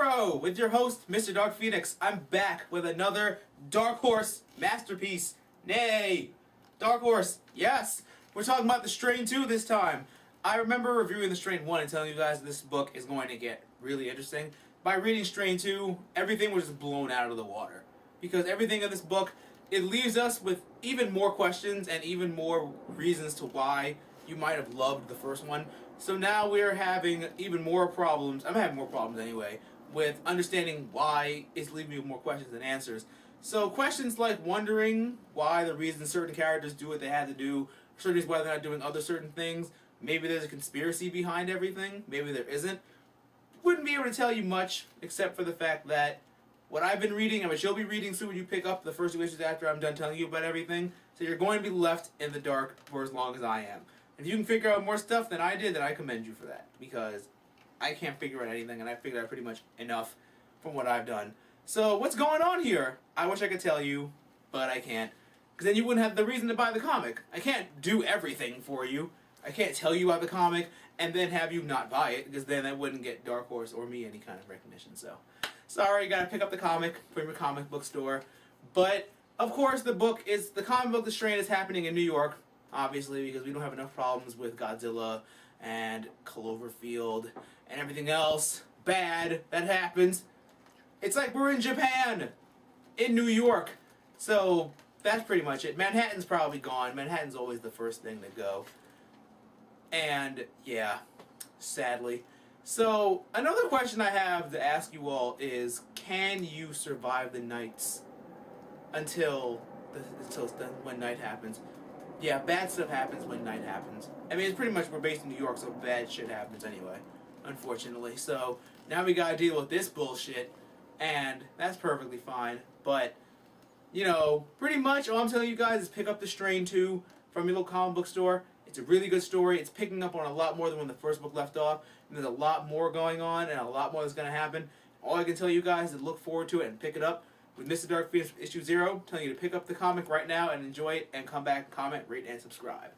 Zero with your host, Mr. Dark Phoenix. I'm back with another Dark Horse masterpiece. Nay, Dark Horse, yes. We're talking about The Strain 2 this time. I remember reviewing The Strain 1 and telling you guys this book is going to get really interesting. By reading Strain 2, everything was just blown out of the water. Because everything in this book, it leaves us with even more questions and even more reasons to why you might have loved the first one. So now we're having even more problems, I'm having more problems anyway, with understanding why it's leaving me with more questions than answers. So questions like wondering why the reason certain characters do what they had to do, certain reasons why they're not doing other certain things, maybe there's a conspiracy behind everything, maybe there isn't. Wouldn't be able to tell you much, except for the fact that what I've been reading, and what you'll be reading soon when you pick up the first two issues after I'm done telling you about everything, so you're going to be left in the dark for as long as I am. If you can figure out more stuff than I did, then I commend you for that, because I can't figure out anything, and I figured out pretty much enough from what I've done. So what's going on here? I wish I could tell you, but I can't, because then you wouldn't have the reason to buy the comic. I can't do everything for you. I can't tell you about the comic and then have you not buy it, because then that wouldn't get Dark Horse or me any kind of recognition. So, sorry, you gotta pick up the comic from your comic book store. But, of course, the comic book The Strain is happening in New York, obviously, because we don't have enough problems with Godzilla and Cloverfield and everything else bad that happens. It's like we're in Japan, in New York. So, that's pretty much it. Manhattan's probably gone. Manhattan's always the first thing to go. And, yeah, sadly. So, another question I have to ask you all is, can you survive the nights until when night happens? Yeah, bad stuff happens when night happens. I mean, it's pretty much, we're based in New York, so bad shit happens anyway, unfortunately. So, now we gotta deal with this bullshit, and that's perfectly fine. But, you know, pretty much all I'm telling you guys is pick up The Strain 2 from your local comic book store. It's a really good story. It's picking up on a lot more than when the first book left off. And there's a lot more going on and a lot more that's going to happen. All I can tell you guys is look forward to it and pick it up with Mr. Dark Phoenix issue 0. Telling you to pick up the comic right now and enjoy it and come back, comment, rate, and subscribe.